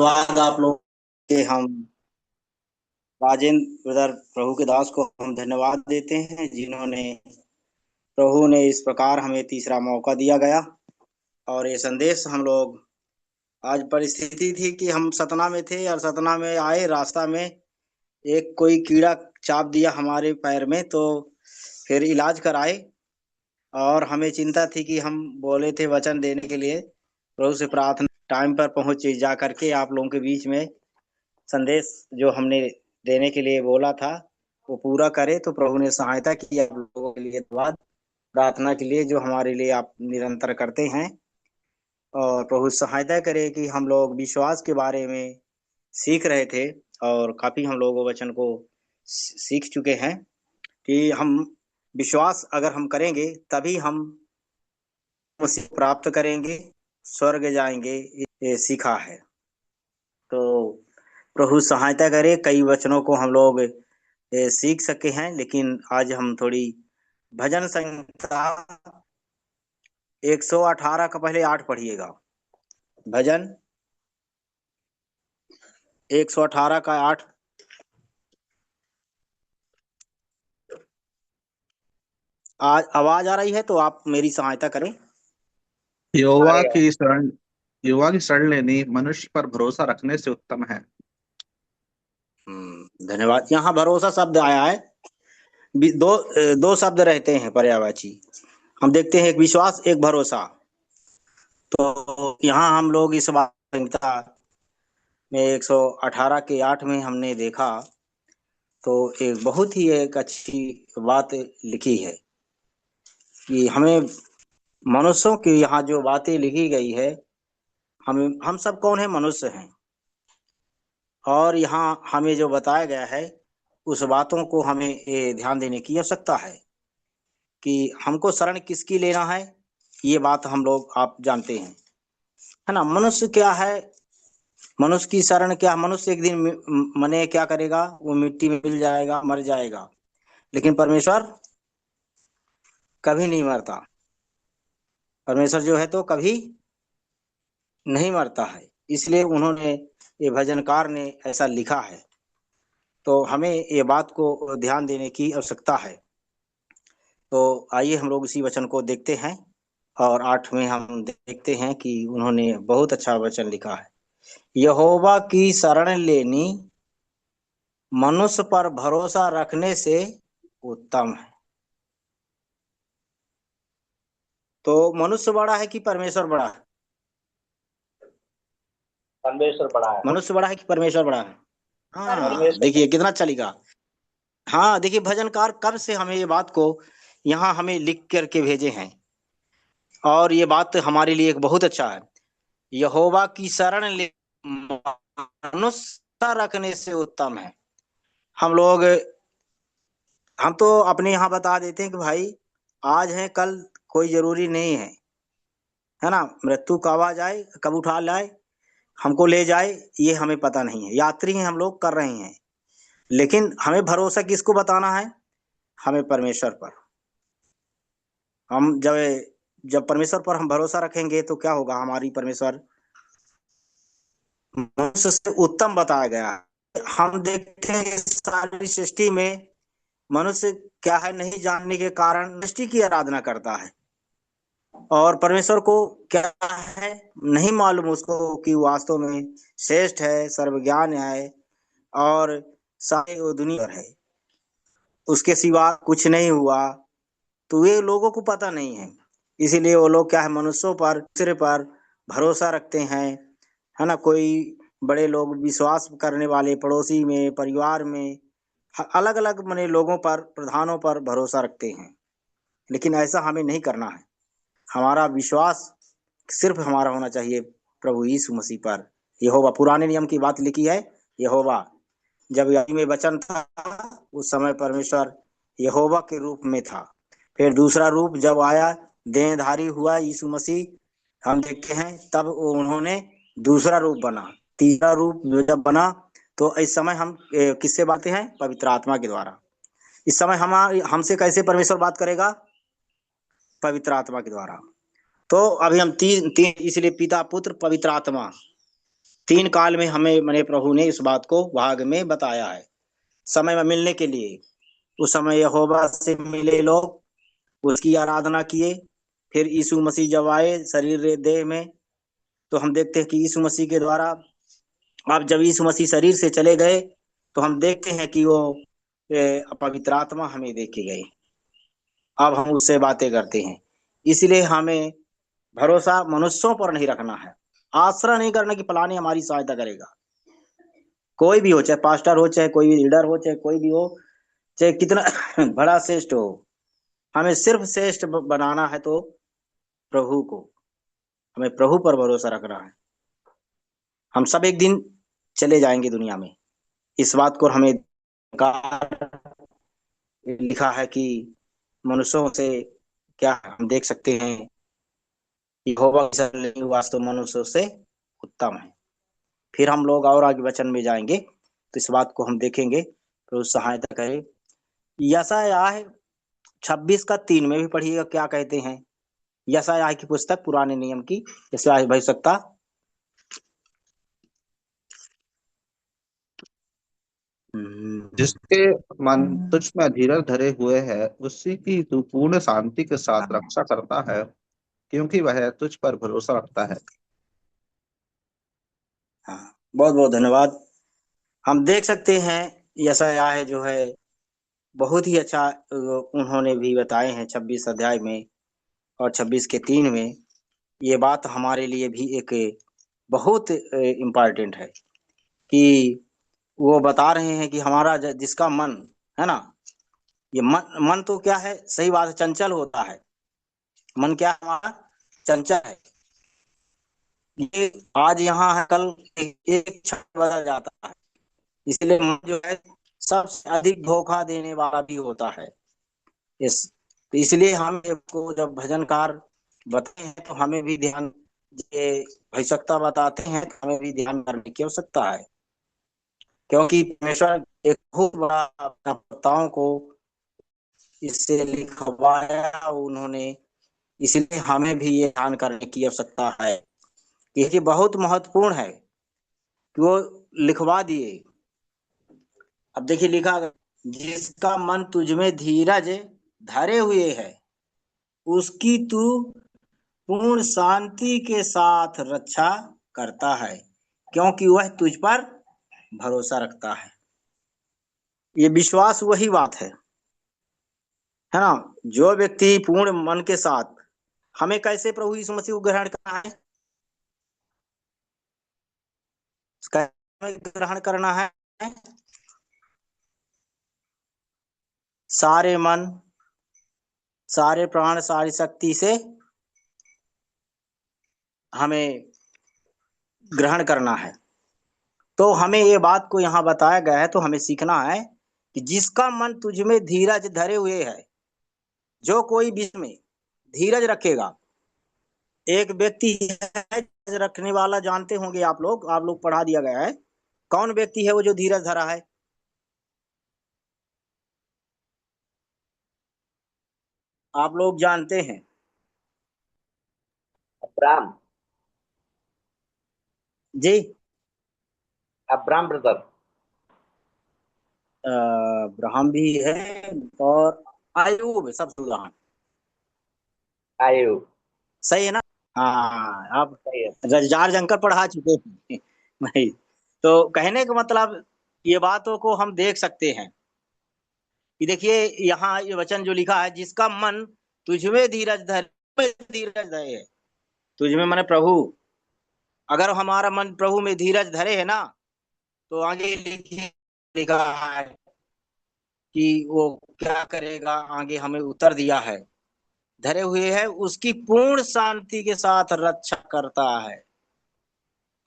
धन्यवाद आप लोग के। हम राजेंद्र ब्रदर प्रभु के दास को हम धन्यवाद देते हैं, जिन्होंने प्रभु ने इस प्रकार हमें तीसरा मौका दिया गया। और ये संदेश हम लोग, आज परिस्थिति थी कि हम सतना में थे और सतना में आए, रास्ता में एक कोई कीड़ा चाप दिया हमारे पैर में, तो फिर इलाज कराए। और हमें चिंता थी कि हम बोले थे वचन देने के लिए, प्रभु से प्रार्थना टाइम पर पहुंचे जा करके आप लोगों के बीच में संदेश जो हमने देने के लिए बोला था वो पूरा करे। तो प्रभु ने सहायता की आप लोगों के लिए। धन्यवाद प्रार्थना के लिए जो हमारे लिए आप निरंतर करते हैं। और प्रभु सहायता करे कि हम लोग विश्वास के बारे में सीख रहे थे और काफी हम लोग वचन को सीख चुके हैं कि हम विश्वास अगर हम करेंगे तभी हम उसे प्राप्त करेंगे, स्वर्ग जाएंगे, ये सीखा है। तो प्रभु सहायता करे, कई वचनों को हम लोग सीख सके हैं। लेकिन आज हम थोड़ी भजन संहिता 118 का पहले 8 पढ़िएगा। भजन 118 का 8। आज आवाज आ रही है तो आप मेरी सहायता करें। यहोवा की शरण यहोवा की शरण लेनी मनुष्य पर भरोसा रखने से उत्तम है। धन्यवाद। यहाँ भरोसा शब्द आया है। दो दो शब्द रहते हैं पर्यायवाची। हम देखते हैं एक विश्वास, एक भरोसा। तो यहाँ हम लोग इस बात संहिता में 118 के 8 में हमने देखा, तो एक बहुत ही एक अच्छी बात लिखी है कि हमें मनुष्यों की यहाँ जो बातें लिखी गई है, हम सब कौन है? मनुष्य हैं। और यहाँ हमें जो बताया गया है उस बातों को हमें ये ध्यान देने की आवश्यकता है कि हमको शरण किसकी लेना है। ये बात हम लोग आप जानते हैं, है ना। मनुष्य क्या है? मनुष्य की शरण क्या? मनुष्य एक दिन मने क्या करेगा? वो मिट्टी में मिल जाएगा, मर जाएगा। लेकिन परमेश्वर कभी नहीं मरता। परमेश्वर जो है तो कभी नहीं मरता है। इसलिए उन्होंने, ये भजनकार ने ऐसा लिखा है। तो हमें ये बात को ध्यान देने की आवश्यकता है। तो आइए हम लोग इसी वचन को देखते हैं। और 8 में हम देखते हैं कि उन्होंने बहुत अच्छा वचन लिखा है। यहोवा की शरण लेनी मनुष्य पर भरोसा रखने से उत्तम है। तो मनुष्य बड़ा है कि परमेश्वर बड़ा है? परमेश्वर बड़ा है। मनुष्य बड़ा है कि परमेश्वर बड़ा है? हाँ, देखिए कितना अच्छा लिखा। हाँ, देखिए भजनकार कब से हमें ये बात को यहाँ हमें लिख करके भेजे हैं। और ये बात हमारे लिए एक बहुत अच्छा है। यहोवा की शरण ले मनुष्य रखने से उत्तम है। हम तो अपने यहाँ बता देते हैं कि भाई आज है कल कोई जरूरी नहीं है ना। मृत्यु कब आ जाए, कब उठा लाए, हमको ले जाए, ये हमें पता नहीं है। यात्री हैं हम लोग, कर रहे हैं। लेकिन हमें भरोसा किसको बताना है? हमें परमेश्वर पर। हम जब जब परमेश्वर पर हम भरोसा रखेंगे तो क्या होगा? हमारी परमेश्वर मनुष्य से उत्तम बताया गया है। हम देखते हैं सारी सृष्टि में मनुष्य क्या है, नहीं जानने के कारण सृष्टि की आराधना करता है। और परमेश्वर को क्या है, नहीं मालूम उसको कि वास्तव में श्रेष्ठ है, सर्वज्ञान है और सारी दुनिया है, उसके सिवा कुछ नहीं हुआ। तो ये लोगों को पता नहीं है। इसीलिए वो लोग क्या है, मनुष्यों पर, दूसरे पर भरोसा रखते हैं, है ना। कोई बड़े लोग विश्वास करने वाले पड़ोसी में, परिवार में, अलग अलग मने लोगों पर, प्रधानों पर भरोसा रखते हैं। लेकिन ऐसा हमें नहीं करना है। हमारा विश्वास सिर्फ हमारा होना चाहिए प्रभु यीशु मसीह पर। यहोवा, पुराने नियम की बात लिखी है। यहोवा जब यादी में वचन था उस समय परमेश्वर यहोवा के रूप में था। फिर दूसरा रूप जब आया, देहधारी हुआ यीशु मसीह, हम देखते हैं तब उन्होंने दूसरा रूप बना। तीसरा रूप जब बना तो इस समय हम किससे बातें हैं? पवित्र आत्मा के द्वारा। इस समय हमसे कैसे परमेश्वर बात करेगा? पवित्र आत्मा के द्वारा। तो अभी हम तीन तीन, इसलिए पिता, पुत्र, पवित्र आत्मा, 3 काल में हमें मैंने प्रभु ने इस बात को भाग में बताया है, समय में मिलने के लिए। उस समय यहोवा से मिले लोग, उसकी आराधना किए। फिर यीशु मसीह जब आए शरीर देह में, तो हम देखते हैं कि यीशु मसीह के द्वारा, अब जब यीशु मसीह शरीर से चले गए, तो हम देखते हैं कि वो पवित्र आत्मा हमें दे के गए। अब हम उससे बातें करते हैं। इसलिए हमें भरोसा मनुष्यों पर नहीं रखना है, आश्रय नहीं करना कि फलाने हमारी सहायता करेगा। कोई भी हो, चाहे पास्टर हो, चाहे कोई लीडर हो, चाहे कोई भी हो, चाहे कितना बड़ा श्रेष्ठ हो, हमें सिर्फ श्रेष्ठ बनाना है तो प्रभु को, हमें प्रभु पर भरोसा रखना है। हम सब एक दिन चले जाएंगे दुनिया में, इस बात को हमें लिखा है कि मनुष्यों से क्या हम देख सकते हैं कि यहोवा की वास्तव मनुष्यों से उत्तम है। फिर हम लोग और आगे वचन में जाएंगे तो इस बात को हम देखेंगे, तो सहायता करे। यशायाह 26:3 में भी पढ़िएगा क्या कहते हैं। यशायाह की पुस्तक पुराने नियम की, यशायाह भविष्यवक्ता जिसके मन तुझ में धीरज धरे हुए है, उसी की तू पूर्ण शांति के साथ रक्षा करता है, क्योंकि वह तुझ पर भरोसा रखता है। हाँ, बहुत बहुत धन्यवाद। हम देख सकते हैं यशायाह जो है बहुत ही अच्छा उन्होंने भी बताए हैं 26 अध्याय में और 26:3 में। ये बात हमारे लिए भी एक बहुत इम्पोर्टेंट है कि वो बता रहे हैं कि हमारा जिसका मन है ना, ये मन तो क्या है, सही बात है, चंचल होता है। मन क्या है हमारा, चंचल है। ये आज यहाँ है, कल एक क्षण बदल जाता है। इसलिए मन जो है सबसे अधिक धोखा देने वाला भी होता है। इस तो इसलिए हम को जब भजनकार बताते हैं तो हमें भी ध्यान, ये आवश्यकता बताते हैं तो हमें भी ध्यान करने की आवश्यकता है, क्योंकि परमेश्वर एक बहुत बड़ा अपना भक्तों को इससे लिखवाया उन्होंने। इसलिए हमें भी ये ध्यान करने की आवश्यकता है कि ये बहुत महत्वपूर्ण है कि वो लिखवा दिए। अब देखिए लिखा, जिसका मन तुझमें धीरज धरे हुए है, उसकी तू पूर्ण शांति के साथ रक्षा करता है, क्योंकि वह तुझ पर भरोसा रखता है। ये विश्वास वही बात है ना। जो व्यक्ति पूर्ण मन के साथ, हमें कैसे प्रभु यीशु मसीह को ग्रहण करना है, ग्रहण करना है सारे मन, सारे प्राण, सारी शक्ति से हमें ग्रहण करना है। तो हमें ये बात को यहाँ बताया गया है, तो हमें सीखना है कि जिसका मन तुझमें धीरज धरे हुए है, जो कोई विश्व में धीरज रखेगा। एक व्यक्ति है रखने वाला, जानते होंगे आप लोग पढ़ा दिया गया है। कौन व्यक्ति है वो जो धीरज धरा है? आप लोग जानते हैं? अब्राम। जी, अब्राम ब्रदर। अब्राहम भी है और अय्यूब, सबसे उदाहरण आयु। सही है ना। हाँ, आप सही है। रजदार जंकर पढ़ा चुके हैं नहीं, तो कहने का मतलब ये बातों को हम देख सकते हैं कि देखिए यहाँ ये वचन जो लिखा है, जिसका मन तुझमें धीरज धरे है। तुझमें माने प्रभु, अगर हमारा मन प्रभु में धीरज धरे है ना, तो आगे लिखा है कि वो क्या करेगा, आगे हमें उत्तर दिया है, धरे हुए है उसकी पूर्ण शांति के साथ रक्षा करता है।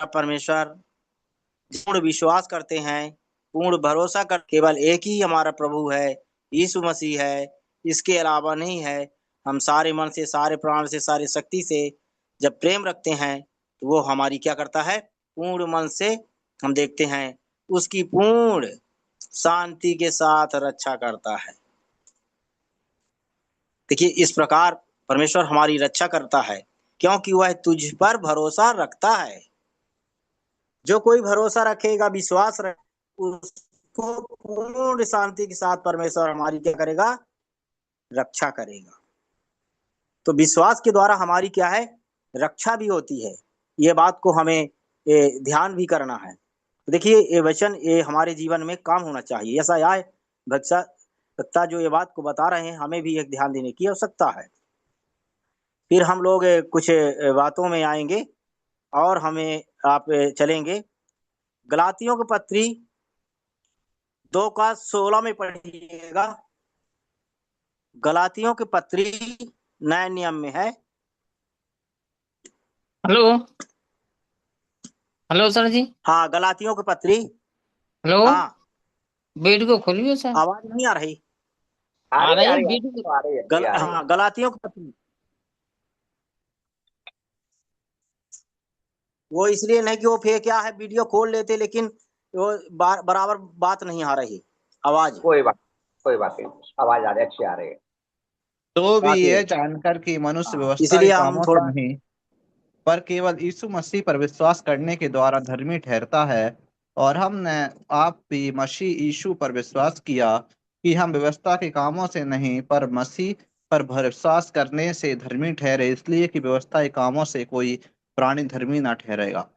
परमेश्वर पूर्ण विश्वास करते हैं, पूर्ण भरोसा कर, केवल एक ही हमारा प्रभु है, यीशु मसीह है, इसके अलावा नहीं है। हम सारे मन से, सारे प्राण से, सारी शक्ति से जब प्रेम रखते हैं तो वो हमारी क्या करता है, पूर्ण मन से हम देखते हैं उसकी पूर्ण शांति के साथ रक्षा करता है। देखिए इस प्रकार परमेश्वर हमारी रक्षा करता है, क्योंकि वह तुझ पर भरोसा रखता है। जो कोई भरोसा रखेगा, विश्वास रख, उसको पूर्ण शांति के साथ परमेश्वर हमारी क्या करेगा, रक्षा करेगा। तो विश्वास के द्वारा हमारी क्या है, रक्षा भी होती है। ये बात को हमें ध्यान भी करना है। देखिए ये वचन ये हमारे जीवन में काम होना चाहिए। ऐसा आय भक्ता जो ये बात को बता रहे हैं, हमें भी एक ध्यान देने की आवश्यकता है। फिर हम लोग कुछ बातों में आएंगे और हमें आप चलेंगे गलातियों की पत्री 2:16 में पढ़िएगा। गलातियों की पत्री नए नियम में है। हेलो हेलो सर जी। हाँ, गलातियों की पत्री। हेलो, हाँ, वीडियो को खोलिए सर। आवाज नहीं आ रही? आ रही है आ वीडियो रही है, आ रही है। हाँ, गलातियों की पत्री। वो इसलिए नहीं कि वो फिर क्या है, वीडियो खोल लेते, लेकिन वो बराबर बात नहीं आ रही, आवाज। कोई बात नहीं, आवाज आ रही है, अच्छी आ रही है। तो भी बाकी ये जानकर कि मनुष्य हाँ, व्यवस्था के इसलिए हम कामों से थोड़ा नहीं पर केवल यीशु मसीह पर विश्वास करने के द्वारा धर्मी ठहरता है, और हमने आप भी मसीह यीशु पर विश्वास किया कि हम व्यवस्था के कामों से नहीं पर मसीह पर विश्वास करने से धर्मी ठहरे, इसलिए कि व्यवस्था के कामों से कोई प्राणी धर्मी ना ठहरेगा।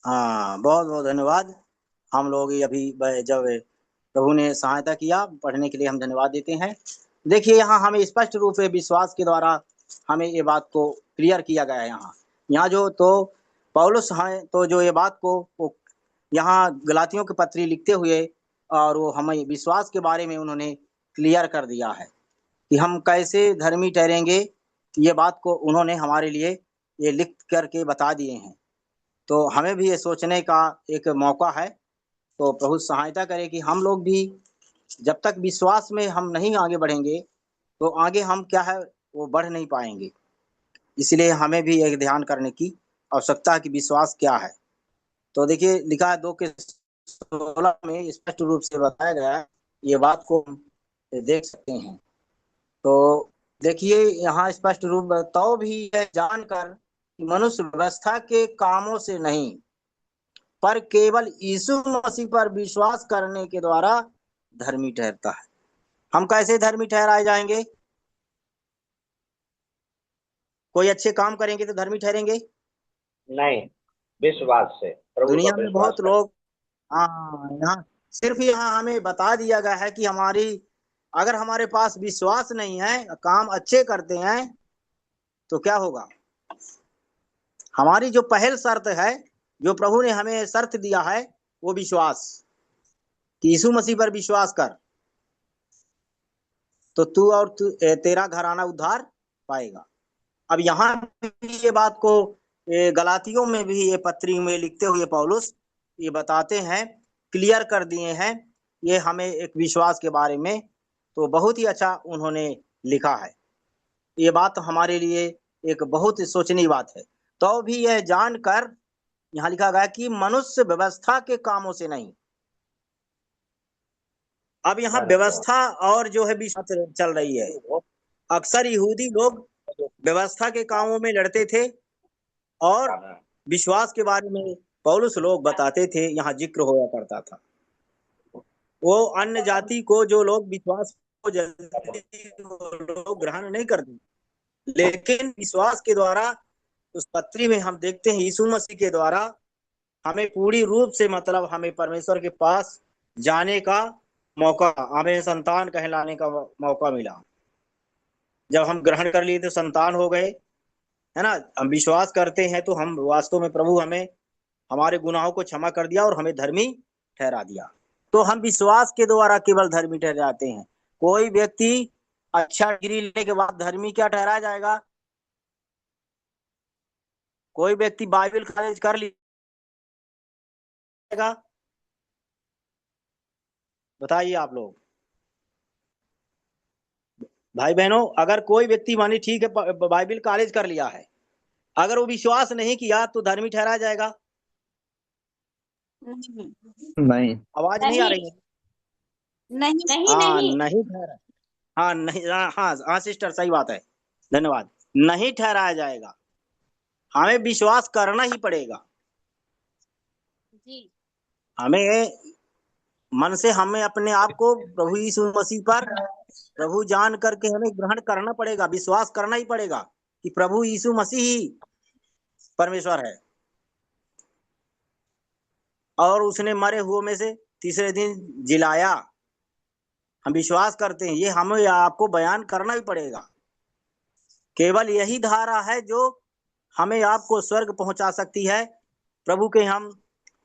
हाँ, बहुत बहुत धन्यवाद। हम लोग अभी जब प्रभु ने सहायता किया पढ़ने के लिए, हम धन्यवाद देते हैं। देखिए यहाँ हमें स्पष्ट रूप से विश्वास के द्वारा हमें ये बात को क्लियर किया गया है। यहाँ जो तो पौलुस हैं, तो जो ये बात को यहाँ गलातियों की पत्री लिखते हुए और वो हमें विश्वास के बारे में उन्होंने क्लियर कर दिया है कि हम कैसे धर्मी ठहरेंगे। ये बात को उन्होंने हमारे लिए ये लिख करके बता दिए हैं। तो हमें भी ये सोचने का एक मौका है। तो प्रभु सहायता करे कि हम लोग भी जब तक विश्वास में हम नहीं आगे बढ़ेंगे, तो आगे हम क्या है वो बढ़ नहीं पाएंगे। इसलिए हमें भी एक ध्यान करने की आवश्यकता है कि विश्वास क्या है। तो देखिए लिखा है 2:16 में स्पष्ट रूप से बताया गया है। ये बात को हम देख सकते हैं। तो देखिए यहाँ स्पष्ट रूप बताओ भी है जानकर कि मनुष्य व्यवस्था के कामों से नहीं पर केवल यीशु मसीह पर विश्वास करने के द्वारा धर्मी ठहरता है। हम कैसे धर्मी ठहराए जाएंगे? कोई अच्छे काम करेंगे तो धर्मी ठहरेंगे? नहीं, विश्वास से, प्रभु दुनिया पर में विश्वास बहुत कर। लोग, हाँ, यहाँ सिर्फ यहाँ हमें बता दिया गया है कि हमारी अगर हमारे पास विश्वास नहीं है, काम अच्छे करते हैं, तो क्या होगा। हमारी जो पहल शर्त है, जो प्रभु ने हमें शर्त दिया है, वो विश्वास कि यीशु मसीह पर विश्वास कर, तो तू और तेरा घराना उद्धार पाएगा। अब यहाँ भी ये बात को गलातियों में भी ये पत्री में लिखते हुए पौलुस ये बताते हैं, क्लियर कर दिए हैं ये हमें एक विश्वास के बारे में। तो बहुत ही अच्छा उन्होंने लिखा है। ये बात हमारे लिए एक बहुत सोचनीय बात है। तो भी यह जानकर यहाँ लिखा गया कि मनुष्य व्यवस्था के कामों से नहीं। अब यहाँ व्यवस्था और जो है विश्वास चल रही है। अक्सर यहूदी लोग व्यवस्था के कामों में लड़ते थे और विश्वास के बारे में पौलुस लोग बताते थे, यहाँ जिक्र होया करता था। वो अन्य जाति को जो लोग विश्वास को जल्दी लोग ग्रहण नहीं करते, लेकिन विश्वास के द्वारा उस पत्री में हम देखते हैं यीशु मसीह के द्वारा हमें पूरी रूप से मतलब हमें परमेश्वर के पास जाने का मौका, हमें संतान कहलाने का मौका मिला। जब हम ग्रहण कर लिए तो संतान हो गए, है ना। हम विश्वास करते हैं तो हम वास्तव में प्रभु हमें हमारे गुनाहों को क्षमा कर दिया और हमें धर्मी ठहरा दिया। तो हम विश्वास के द्वारा केवल धर्मी ठहराते हैं। कोई व्यक्ति अच्छा डिग्री लेने के बाद धर्मी क्या ठहराया जाएगा? कोई व्यक्ति बाइबल कॉलेज कर लिया, बताइए आप लोग भाई बहनों, अगर कोई व्यक्ति मानी ठीक है बाइबल कॉलेज कर लिया है, अगर वो विश्वास नहीं किया तो धर्मी ठहराया जाएगा? नहीं। आवाज नहीं आ रही है? नहीं हाँ, नहीं नहीं ठहरा। हाँ नहीं, हाँ हाँ हाँ सिस्टर, सही बात है, धन्यवाद। नहीं ठहराया जाएगा। हमें विश्वास करना ही पड़ेगा। जी हमें मन से हमें अपने आप को प्रभु यीशु मसीह पर प्रभु जान करके हमें ग्रहण करना पड़ेगा, विश्वास करना ही पड़ेगा कि प्रभु यीशु मसीह ही परमेश्वर है और उसने मरे हुओं में से तीसरे दिन जिलाया। हम विश्वास करते हैं, ये हमें आपको बयान करना ही पड़ेगा। केवल यही धारा है जो हमें आपको स्वर्ग पहुंचा सकती है। प्रभु के हम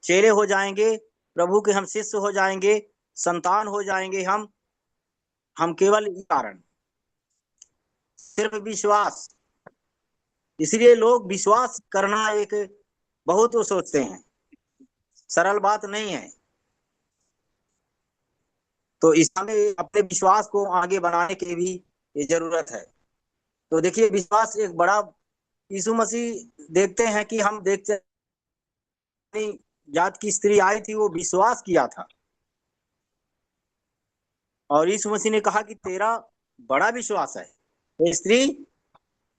चेले हो जाएंगे, प्रभु के हम शिष्य हो जाएंगे, संतान हो जाएंगे। हम केवल इस कारण सिर्फ विश्वास। इसलिए लोग विश्वास करना एक बहुत वो सोचते हैं, सरल बात नहीं है। तो इसमें अपने विश्वास को आगे बढ़ाने की भी ये जरूरत है। तो देखिए, विश्वास एक बड़ा, यीशु मसीह देखते हैं कि हम देखते हैं जात की स्त्री आई थी, वो विश्वास किया था और यीशु मसीह ने कहा कि तेरा बड़ा विश्वास है, ये स्त्री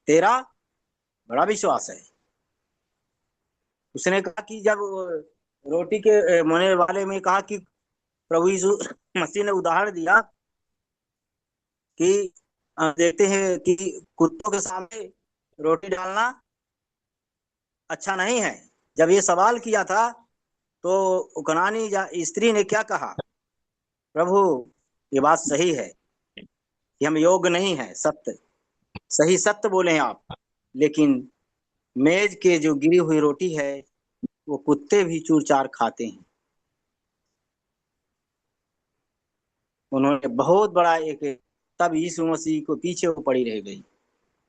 तेरा बड़ा विश्वास है। उसने कहा कि जब रोटी के मोने वाले में कहा कि प्रभु यीशु मसीह ने उदाहरण दिया कि देखते हैं कि कुत्तों के सामने रोटी डालना अच्छा नहीं है। जब ये सवाल किया था तो कनानी स्त्री ने क्या कहा, प्रभु ये बात सही है कि हम योग्य नहीं है, सत्य सही सत्य बोले हैं आप, लेकिन मेज के जो गिरी हुई रोटी है वो कुत्ते भी चूर चार खाते हैं। उन्होंने बहुत बड़ा एक, तब यीशु मसीह को पीछे वो पड़ी रह गई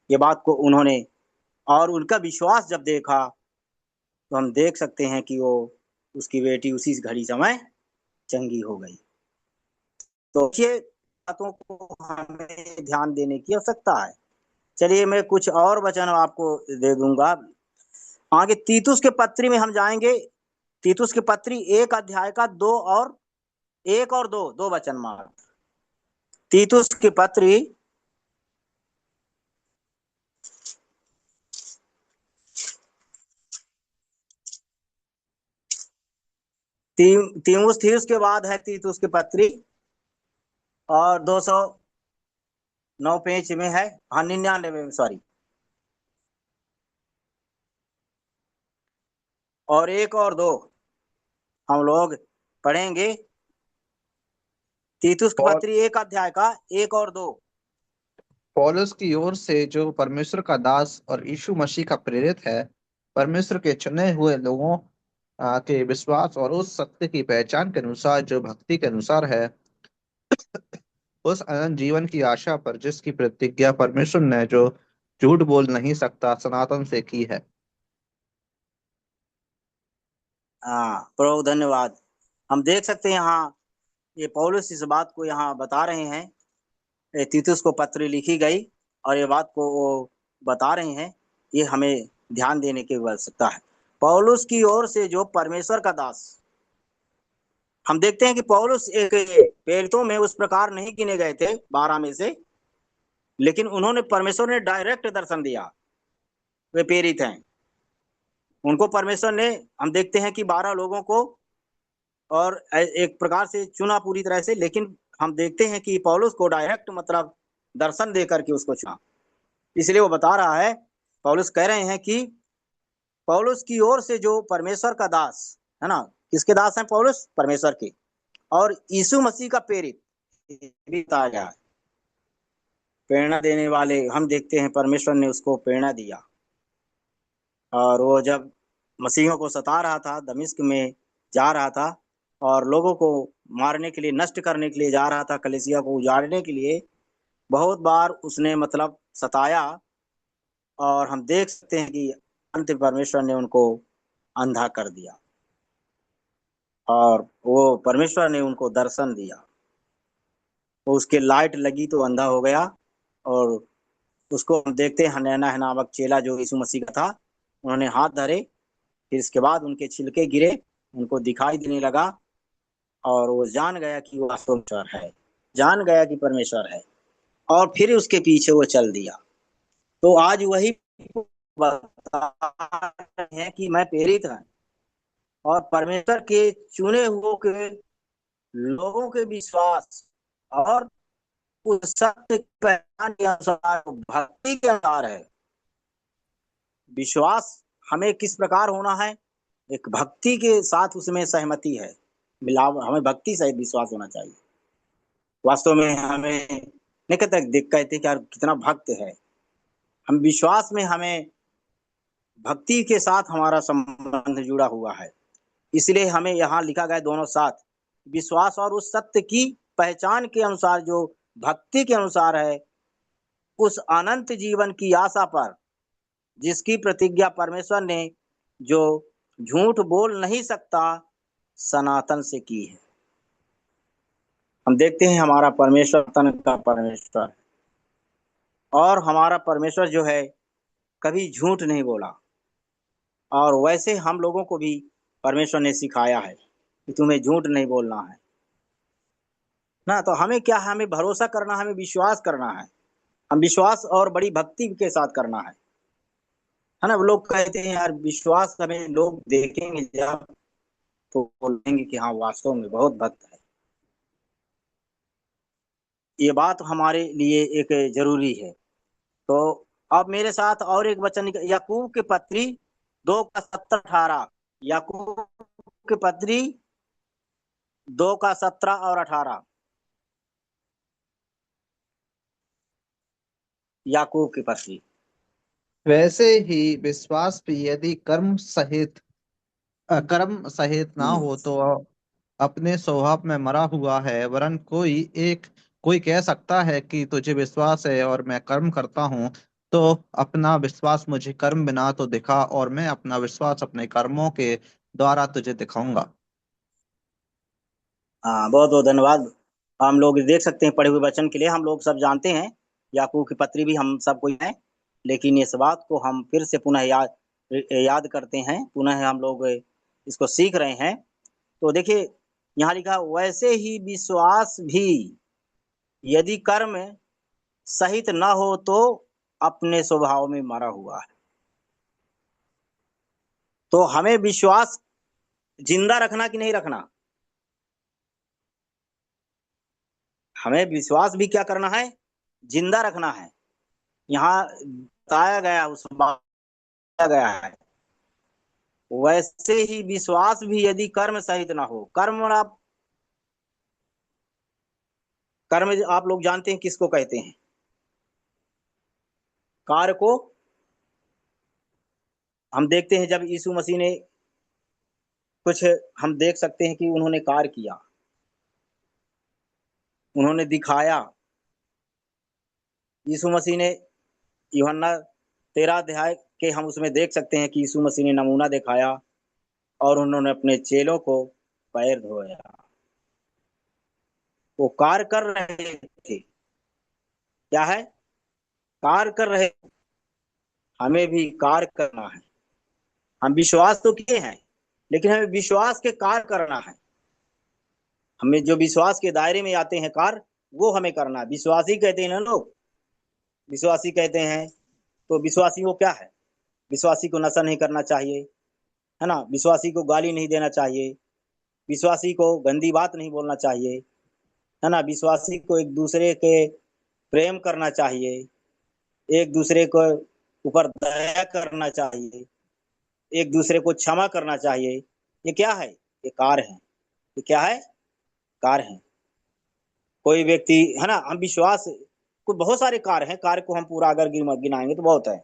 ये बात को उन्होंने, और उनका विश्वास जब देखा तो हम देख सकते हैं कि वो उसकी बेटी उसी घड़ी समय चंगी हो गई। तो ये बातों को हमें ध्यान देने की आवश्यकता है। चलिए मैं कुछ और वचन आपको दे दूंगा। आगे तीतुस के पत्री में हम जाएंगे। तीतुस के पत्री 1 अध्याय का 2 और 1 और 2 दो वचन मात्र। तीतुस के पत्री तीमुथियुस के बाद है तीतुस के पत्री और 209 पेज में है, हाँ 99 में, सॉरी। और 1 और 2 हम लोग पढ़ेंगे। तीतुस की पत्री 1 अध्याय का 1 और 2। पौलुस की ओर से जो परमेश्वर का दास और यीशु मसीह का प्रेरित है, परमेश्वर के चुने हुए लोगों के विश्वास और उस सत्य की पहचान के अनुसार जो भक्ति के अनुसार है, उस अनंत जीवन की आशा पर जिसकी प्रतिज्ञा परमेश्वर ने जो झूठ बोल नहीं सकता सनातन से की है। हाँ प्रभु धन्यवाद। हम देख सकते हैं यहाँ ये पौलुस इस बात को यहाँ बता रहे हैं। तीतुस को पत्र लिखी गई और ये बात को वो बता रहे हैं, ये हमें ध्यान देने की आवश्यकता है। पौलुस की ओर से जो परमेश्वर का दास, हम देखते हैं कि पौलुस एक प्रेरितों में उस प्रकार नहीं गिने गए थे 12 में से, लेकिन उन्होंने, परमेश्वर ने डायरेक्ट दर्शन दिया। वे प्रेरित हैं, उनको परमेश्वर ने, हम देखते हैं कि 12 लोगों को और एक प्रकार से चुना पूरी तरह से, लेकिन हम देखते हैं कि पौलुस को डायरेक्ट मतलब दर्शन दे करके उसको चुना। इसलिए वो बता रहा है, पौलुस कह रहे हैं कि पौलुस की ओर से जो परमेश्वर का दास है ना, किसके दास हैं पौलुस? परमेश्वर के, और यीशु मसीह का प्रेरित भी बताया गया है। प्रेरणा देने वाले, हम देखते हैं परमेश्वर ने उसको प्रेरणा दिया और वो जब मसीहों को सता रहा था, दमिश्क में जा रहा था और लोगों को मारने के लिए, नष्ट करने के लिए जा रहा था, कलीसिया को उजाड़ने के लिए, बहुत बार उसने मतलब सताया और हम देख सकते हैं कि अंत परमेश्वर ने उनको अंधा कर दिया और वो परमेश्वर ने उनको दर्शन दिया। वो उसके लाइट लगी तो अंधा हो गया और उसको हम देखते हैं हनैना नामक चेला जो यीशु मसीह का था, उन्होंने हाथ धरे, फिर इसके बाद उनके छिलके गिरे, उनको दिखाई देने लगा और वो जान गया कि वो परमेश्वर है, जान गया कि परमेश्वर है और फिर उसके पीछे वो चल दिया। तो आज वही बता रहे हैं कि मैं प्रेरित हूं और परमेश्वर के चुने हुए के लोगों के विश्वास और उस सत्य की पहचान के अनुसार भक्ति के अनुसार है। विश्वास हमें किस प्रकार होना है? एक भक्ति के साथ उसमें सहमति है, मिलाव, हमें भक्ति सहित विश्वास होना चाहिए। वास्तव में हमें नहीं कहते कि यार कितना भक्त है, हम विश्वास में हमें भक्ति के साथ हमारा संबंध जुड़ा हुआ है। इसलिए हमें यहाँ लिखा गया दोनों साथ, विश्वास और उस सत्य की पहचान के अनुसार जो भक्ति के अनुसार है, उस अनंत जीवन की आशा पर जिसकी प्रतिज्ञा परमेश्वर ने, जो झूठ बोल नहीं सकता, सनातन से की है। हम देखते हैं हमारा परमेश्वर तन का परमेश्वर, और हमारा परमेश्वर जो है कभी झूठ नहीं बोला। और वैसे हम लोगों को भी परमेश्वर ने सिखाया है कि तुम्हें झूठ नहीं बोलना है ना। तो हमें क्या है? हमें भरोसा करना, हमें विश्वास करना है। हम विश्वास और बड़ी भक्ति के साथ करना है ना। लोग कहते हैं यार विश्वास हमें लोग देखेंगे जब तो बोलेंगे कि हाँ वास्तव में बहुत भक्त है। ये बात हमारे लिए एक जरूरी है। तो अब मेरे साथ और एक वचन याकूब के पत्री 2:17-18, याकूब के पत्री 2:17 और 18, याकूब की पत्री। वैसे ही विश्वास भी यदि कर्म सहित ना हो तो अपने स्वभाव में मरा हुआ है, वरन कोई कह सकता है कि तुझे विश्वास है और मैं कर्म करता हूँ, तो अपना विश्वास मुझे कर्म बिना तो दिखा, और मैं अपना विश्वास अपने कर्मों के द्वारा तुझे दिखाऊंगा। हाँ, बहुत बहुत धन्यवाद। हम लोग देख सकते हैं पढ़े हुए वचन के लिए। हम लोग सब जानते हैं याकूब की पत्री भी हम सबको है, लेकिन इस बात को हम फिर से पुनः याद करते हैं, पुनः हम लोग इसको सीख रहे हैं। तो देखिए यहाँ लिखा, वैसे ही विश्वास भी यदि कर्म सहित न हो तो अपने स्वभाव में मरा हुआ है। तो हमें विश्वास जिंदा रखना कि नहीं रखना? हमें विश्वास भी क्या करना है? जिंदा रखना है। यहाँ बताया गया, उस बताया गया है, वैसे ही विश्वास भी यदि कर्म सहित ना हो। कर्म आप लोग जानते हैं किसको कहते हैं? कार्य को। हम देखते हैं जब यीशु मसीह ने कुछ, हम देख सकते हैं कि उन्होंने कार्य किया, उन्होंने दिखाया। यीशु मसीह ने यूहन्ना 13 अध्याय के हम उसमें देख सकते हैं कि यीशु मसीह ने नमूना दिखाया और उन्होंने अपने चेलों को पैर धोया। वो कार्य कर रहे थे। क्या है? कार्य कर रहे। हमें भी कार्य करना है। हम विश्वास तो किए हैं, लेकिन हमें विश्वास के कार्य करना है। हमें जो विश्वास के दायरे में आते हैं कार्य, वो हमें करना है। विश्वासी कहते हैं ना लोग, विश्वासी कहते हैं, तो विश्वासी वो क्या है? विश्वासी को नशा नहीं करना चाहिए, है ना। विश्वासी को गाली नहीं देना चाहिए, विश्वासी को गंदी बात नहीं बोलना चाहिए, है ना। विश्वासी को एक दूसरे के प्रेम करना चाहिए, एक दूसरे को ऊपर दया करना चाहिए, एक दूसरे को क्षमा करना चाहिए। ये क्या है? ये कार्य है। ये क्या है? कार्य है। कोई व्यक्ति, है ना, हम विश्वास को बहुत सारे कार्य हैं। कार्य को हम पूरा अगर गिनाएंगे तो बहुत है।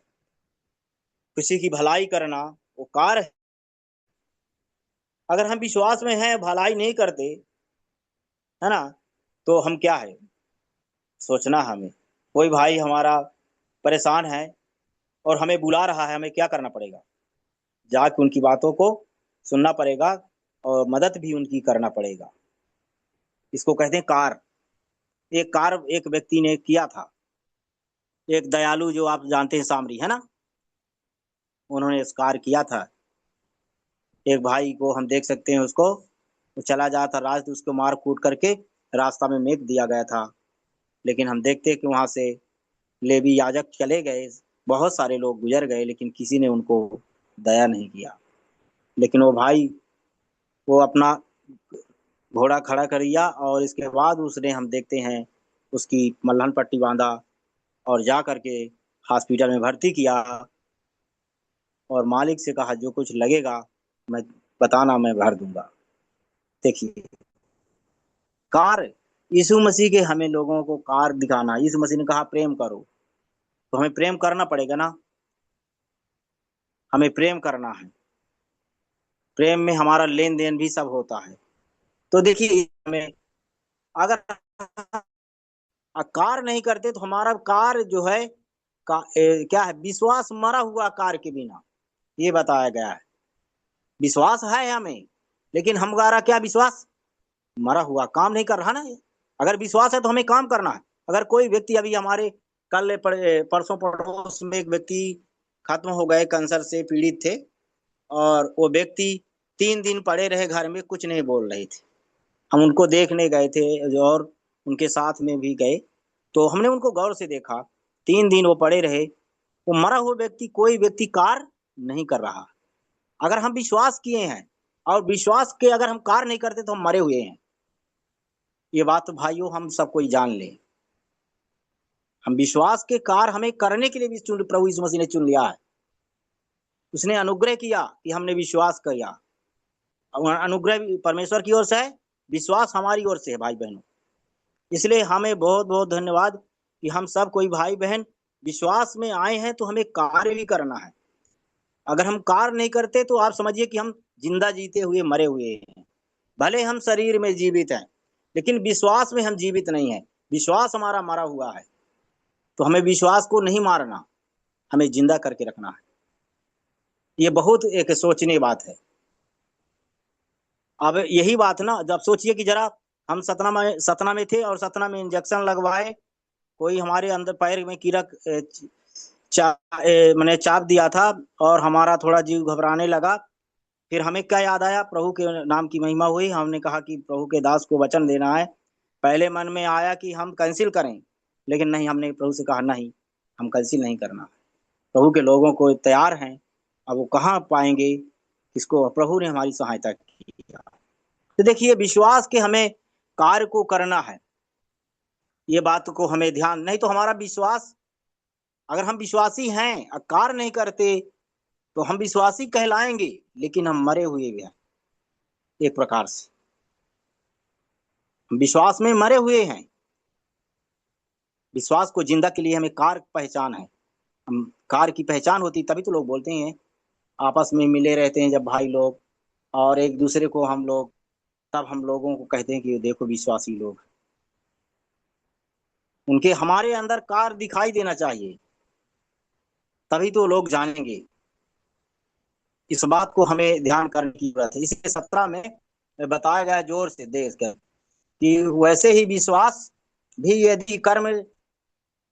किसी की भलाई करना वो कार्य है। अगर हम विश्वास में हैं, भलाई नहीं करते, है ना, तो हम क्या है? सोचना हमें, कोई भाई हमारा परेशान है और हमें बुला रहा है, हमें क्या करना पड़ेगा? जाके उनकी बातों को सुनना पड़ेगा और मदद भी उनकी करना पड़ेगा। इसको कहते हैं कार्य। एक कार्य एक व्यक्ति ने किया था, एक दयालु, जो आप जानते हैं सामरी, है ना, उन्होंने इस कार्य किया था। एक भाई को हम देख सकते हैं, उसको वो चला जाता था राज, तो उसको मार कूट करके रास्ता में फेंक दिया गया था। लेकिन हम देखते हैं कि वहां से लेवी याजक चले गए, बहुत सारे लोग गुजर गए, लेकिन किसी ने उनको दया नहीं किया। लेकिन वो भाई वो अपना घोड़ा खड़ा कर दिया और इसके बाद उसने, हम देखते हैं, उसकी मल्हन पट्टी बांधा और जा करके हॉस्पिटल में भर्ती किया और मालिक से कहा जो कुछ लगेगा मैं बताना, मैं भर दूंगा। देखिए, कार यीशु मसीह के हमें लोगों को कार दिखाना। यीशु मसीह ने कहा प्रेम करो, तो हमें प्रेम करना पड़ेगा ना। हमें प्रेम करना है, प्रेम में हमारा लेन देन भी सब होता है। तो देखिए, हमें अगर कार नहीं करते तो हमारा कार जो है क्या है, विश्वास मरा हुआ कार के बिना, ये बताया गया है। विश्वास है हमें, लेकिन हमारा क्या विश्वास मरा हुआ, काम नहीं कर रहा ना। अगर विश्वास है तो हमें काम करना है। अगर कोई व्यक्ति, अभी हमारे कल परसों पड़ोस में एक व्यक्ति खत्म हो गए, कैंसर से पीड़ित थे, और वो व्यक्ति 3 दिन पड़े रहे घर में, कुछ नहीं बोल रहे थे। हम उनको देखने गए थे और उनके साथ में भी गए, तो हमने उनको गौर से देखा। 3 दिन वो पड़े रहे। वो मरा हुआ व्यक्ति, कोई व्यक्ति कार नहीं कर रहा। अगर हम विश्वास किए हैं और विश्वास के अगर हम कार नहीं करते तो हम मरे हुए हैं। ये बात तो भाइयों हम सब कोई जान ले। हम विश्वास के कार हमें करने के लिए भी प्रभु यीशु मसीह ने चुन लिया है। उसने अनुग्रह किया कि हमने विश्वास किया। अनुग्रह परमेश्वर की ओर से है, विश्वास हमारी ओर से है भाई बहनों। इसलिए हमें बहुत बहुत धन्यवाद कि हम सब कोई भाई बहन विश्वास में आए हैं, तो हमें कार्य भी करना है। अगर हम कार्य नहीं करते तो आप समझिए कि हम जिंदा जीते हुए मरे हुए हैं। भले हम शरीर में जीवित हैं, लेकिन विश्वास में हम जीवित नहीं है। विश्वास हमारा मरा हुआ है। तो हमें विश्वास को नहीं मारना, हमें जिंदा करके रखना है। ये बहुत एक सोचने बात है। अब यही बात ना, जब सोचिए कि जरा हम सतना में थे और सतना में इंजेक्शन लगवाए, कोई हमारे अंदर पैर में कीड़ा मैंने चाप दिया था और हमारा थोड़ा जीव घबराने लगा। फिर हमें क्या याद आया, प्रभु के नाम की महिमा हुई। हमने कहा कि प्रभु के दास को वचन देना है। पहले मन में आया कि हम कैंसिल करें, लेकिन नहीं, हमने प्रभु से कहा नहीं, हम कैंसिल नहीं करना। प्रभु के लोगों को तैयार हैं, अब वो कहाँ पाएंगे इसको, प्रभु ने हमारी सहायता की। तो देखिए, विश्वास के हमें कार्य को करना है। ये बात को हमें ध्यान, नहीं तो हमारा विश्वास, अगर हम विश्वासी हैं और कार्य नहीं करते तो हम विश्वासी कहलाएंगे, लेकिन हम मरे हुए भी हैं। एक प्रकार से हम विश्वास में मरे हुए हैं। विश्वास को जिंदा के लिए हमें कार्य पहचान है। हम कार्य की पहचान होती तभी तो लोग बोलते हैं, आपस में मिले रहते हैं जब भाई लोग, और एक दूसरे को हम लोग, तब हम लोगों को कहते हैं कि देखो विश्वासी लोग। उनके हमारे अंदर कार्य दिखाई देना चाहिए, तभी तो लोग जानेंगे। इस बात को हमें ध्यान करने की जरूरत है। इसके 17 में बताया गया जोर से देश का कि वैसे ही विश्वास भी यदि कर्म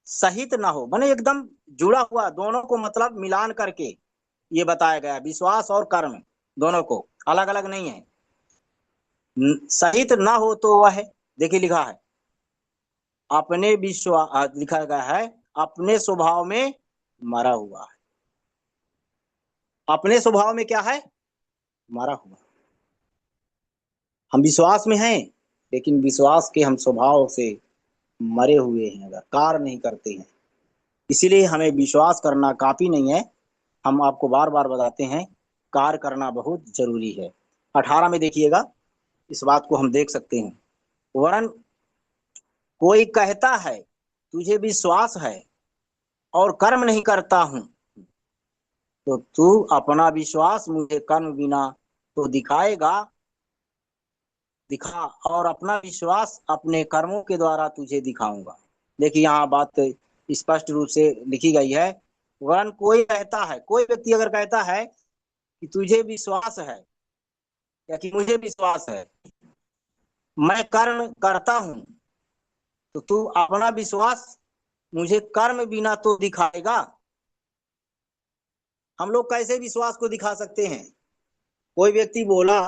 सहित ना हो, बने एकदम जुड़ा हुआ, दोनों को मतलब मिलान करके ये बताया गया, विश्वास और कर्म दोनों को अलग अलग नहीं है। सहित ना हो तो वह है, देखिए लिखा है अपने विश्वास, लिखा गया है अपने स्वभाव में मरा हुआ है। अपने स्वभाव में क्या है, मरा हुआ। हम विश्वास में हैं, लेकिन विश्वास के हम स्वभाव से मरे हुए हैं, अगर कार्य नहीं करते हैं। इसीलिए हमें विश्वास करना काफी नहीं है, हम आपको बार बार बताते हैं कार्य करना बहुत जरूरी है। 18 में देखिएगा, इस बात को हम देख सकते हैं। वरन कोई कहता है तुझे विश्वास है और कर्म नहीं करता हूं, तो तू अपना विश्वास मुझे कर्म बिना तो दिखाएगा, दिखा, और अपना विश्वास अपने कर्मों के द्वारा तुझे दिखाऊंगा। देखिए, यहाँ बात स्पष्ट रूप से लिखी गई है। वरन कोई कहता है, कोई व्यक्ति अगर कहता है कि तुझे विश्वास है या कि मुझे विश्वास है, मैं कर्म करता हूं, तो तू अपना विश्वास मुझे कर्म बिना तो दिखाएगा। हम लोग कैसे विश्वास को दिखा सकते हैं? कोई व्यक्ति बोला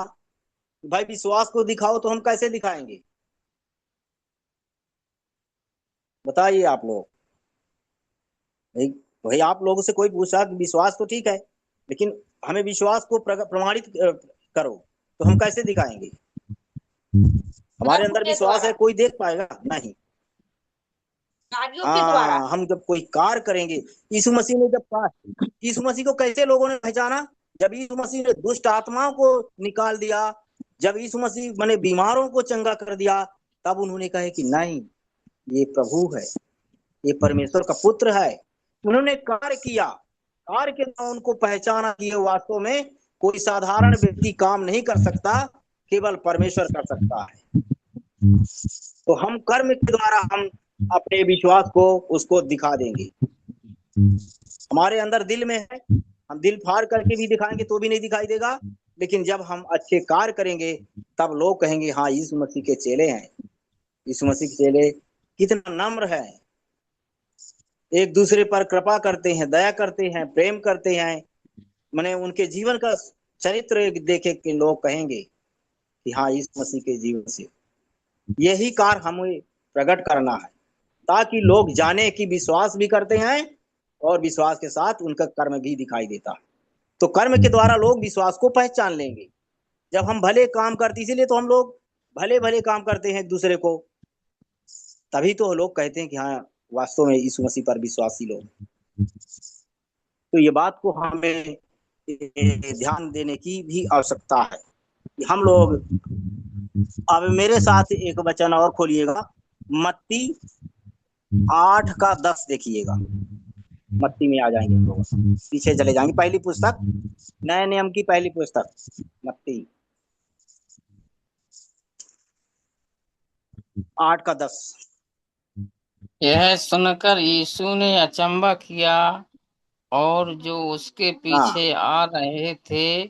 भाई विश्वास को दिखाओ, तो हम कैसे दिखाएंगे? बताइए आप लोग। वही आप लोगों से कोई पूछा कि विश्वास तो ठीक है, लेकिन हमें विश्वास को प्रमाणित करो, तो हम कैसे दिखाएंगे? हमारे अंदर विश्वास है, कोई देख पाएगा नहीं। कार्यों के द्वारा। हम जब कोई कार्य करेंगे, यीशु मसीह ने जब यीशु मसीह को कैसे लोगों ने पहचाना? जब यीशु मसीह ने दुष्ट आत्माओं को निकाल दिया, जब यीशु मसीह मैंने बीमारों को चंगा कर दिया, तब उन्होंने कहा कि नहीं, ये प्रभु है, ये परमेश्वर का पुत्र है। उन्होंने कार्य किया, कार्य के द्वारा उनको पहचाना कि वास्तव में कोई साधारण व्यक्ति काम नहीं कर सकता, केवल परमेश्वर कर सकता है। तो हम कर्म के द्वारा हम अपने विश्वास को उसको दिखा देंगे। हमारे अंदर दिल में है, हम दिल फाड़ करके भी दिखाएंगे तो भी नहीं दिखाई देगा, लेकिन जब हम अच्छे कार्य करेंगे तब लोग कहेंगे हाँ यीशु मसीह के चेले हैं। यीशु मसीह के चेले कितना नम्र है, एक दूसरे पर कृपा करते हैं, दया करते हैं, प्रेम करते हैं। मैंने उनके जीवन का चरित्र देखे के लोग कहेंगे कि हाँ यीशु मसीह के जीवन से यही कार्य हमें प्रकट करना है, ताकि लोग जाने कि विश्वास भी करते हैं और विश्वास के साथ उनका कर्म भी दिखाई देता है। तो कर्म के द्वारा लोग विश्वास को पहचान लेंगे। जब हम भले काम करते, इसीलिए तो हम लोग भले भले काम करते हैं एक दूसरे को, तभी तो लोग कहते हैं कि हाँ वास्तव में यीशु मसीह पर विश्वासी लोग। तो ये बात को हमें ध्यान देने की भी आवश्यकता है कि हम लोग, अब मेरे साथ एक वचन और खोलिएगा, मत्ती 8:10 देखिएगा। मत्ती में आ जाएंगे हम लोग, पीछे चले जाएंगे, पहली पुस्तक, नए नियम की पहली पुस्तक मत्ती 8:10। यह सुनकर यीशु ने अचंभा किया और जो उसके पीछे आ रहे थे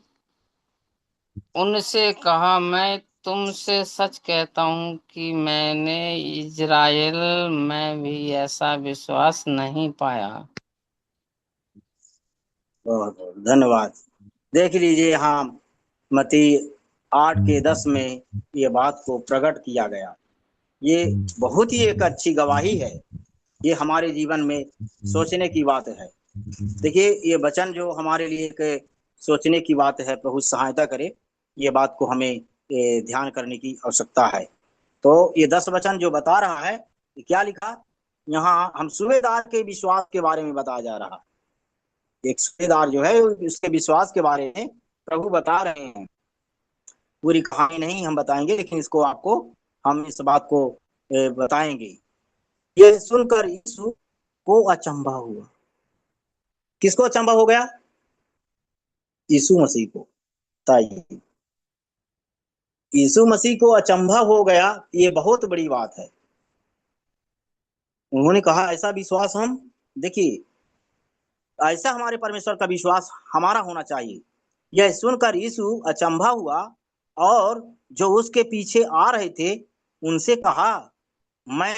उनसे कहा, मैं तुमसे सच कहता हूँ कि मैंने इज़राइल में भी ऐसा विश्वास नहीं पाया। बहुत बहुत धन्यवाद। देख लीजिए, हाँ मत्ती 8:10 में ये बात को प्रकट किया गया। ये बहुत ही एक अच्छी गवाही है, ये हमारे जीवन में सोचने की बात है। देखिए ये वचन जो हमारे लिए एक सोचने की बात है, प्रभु सहायता करे, ये बात को हमें ध्यान करने की आवश्यकता है। तो ये 10 वचन जो बता रहा है, ये क्या लिखा यहाँ, हम सूबेदार के विश्वास के बारे में बताया जा रहा है। एक सूबेदार जो है उसके विश्वास के बारे में प्रभु बता रहे हैं। पूरी कहानी नहीं हम बताएंगे, लेकिन इसको आपको हम इस बात को बताएंगे। ये सुनकर यीशु को अचंभा हुआ। किसको अचंभा हो गया? यीशु मसीह को। ताई यीशु मसीह को अचंभा हो गया, ये बहुत बड़ी बात है। उन्होंने कहा ऐसा विश्वास हम, देखिए ऐसा हमारे परमेश्वर का विश्वास हमारा होना चाहिए। यह सुनकर यीशु अचंभा हुआ और जो उसके पीछे आ रहे थे उनसे कहा, मैं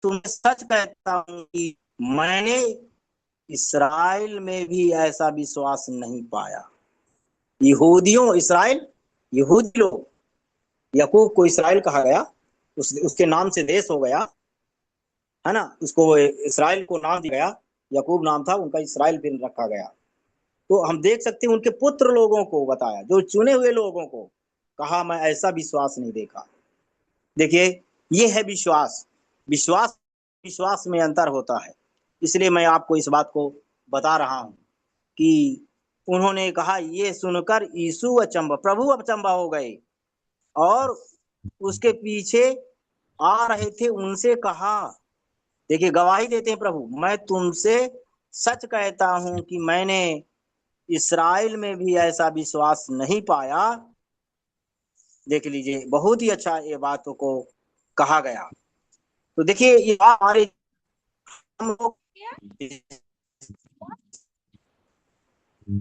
तुम्हें सच कहता हूं कि मैंने इस्राएल में भी ऐसा विश्वास नहीं पाया। यहूदियों, इस्राएल यहूदी लोग, याकूब को इस्राएल कहा गया, उसके नाम से देश हो गया है ना, उसको इस्राएल को नाम दिया गया। याकूब नाम था उनका, इस्राएल फिर रखा गया। तो हम देख सकते हैं उनके पुत्र लोगों को बताया, जो चुने हुए लोगों को कहा, मैं ऐसा विश्वास नहीं देखा। देखिए ये है विश्वास। विश्वास विश्वास में अंतर होता है, इसलिए मैं आपको इस बात को बता रहा हूं कि उन्होंने कहा, ये सुनकर यीशु अचंभा, प्रभु अचंभा हो गए और उसके पीछे आ रहे थे उनसे कहा। देखिए गवाही देते हैं प्रभु, मैं तुमसे सच कहता हूं कि मैंने इस्राएल में भी ऐसा विश्वास नहीं पाया। देख लीजिए बहुत ही अच्छा ये बातों को कहा गया। तो देखिए ये हमारे, हम लोग,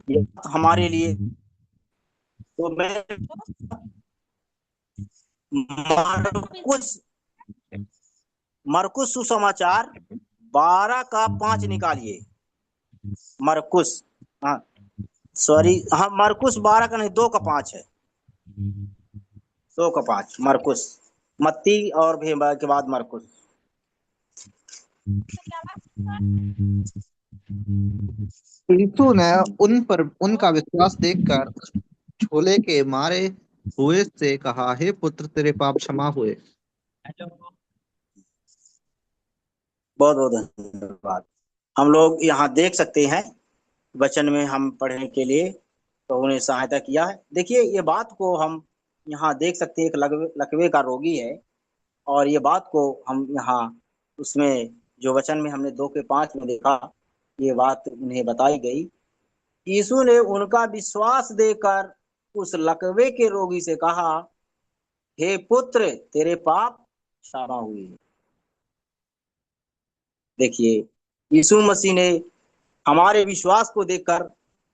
ये हमारे लिए, तो मैं मरकुस सुसमाचार 12:5 निकालिए। मरकुस, हाँ सॉरी, हाँ मरकुस 12 का नहीं, 2:5 है, 2:5 मरकुस। मत्ती और भी के बाद मरकुस। यीशु ने उनका विश्वास देखकर झोले के मारे हुए से कहा, हे पुत्र, तेरे पाप क्षमा हुए। बहुत बहुत धन्यवाद। हम लोग यहाँ देख सकते हैं, वचन में हम पढ़ने के लिए प्रभु ने सहायता किया है। देखिए, ये बात को हम यहाँ देख सकते हैं, एक लकवे का रोगी है, और ये बात को हम यहाँ उसमें जो वचन में हमने 2 के 5 में देखा, ये बात उन्हें बताई गई। यीशु ने उनका विश्वास देकर उस लकवे के रोगी से कहा, हे पुत्र, तेरे पाप क्षमा हुए। देखिए, यीशु मसीह ने हमारे विश्वास को देखकर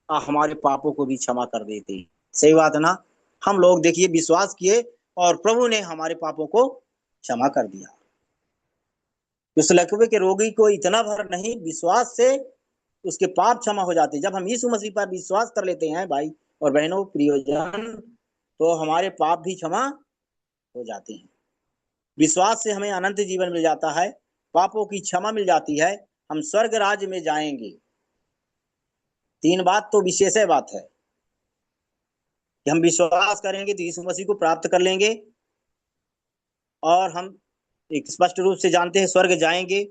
हमारे पापों को भी क्षमा कर देते हैं। सही बात है ना? हम लोग देखिए विश्वास किए और प्रभु ने हमारे पापों को क्षमा कर दिया। उस लकवे के रोगी को इतना भर नहीं, विश्वास से उसके पाप क्षमा हो जाते हैं। जब हम यीशु मसीह पर विश्वास कर लेते हैं भाई और बहनों, प्रियजन, तो हमारे पाप भी क्षमा हो जाते हैं। विश्वास से हमें अनंत जीवन मिल जाता है, पापों की क्षमा मिल जाती है, हम स्वर्ग राज्य में जाएंगे। 3 बात तो विशेष बात है कि हम विश्वास करेंगे तो यीशु मसीह को प्राप्त कर लेंगे, और हम एक स्पष्ट रूप से जानते हैं स्वर्ग जाएंगे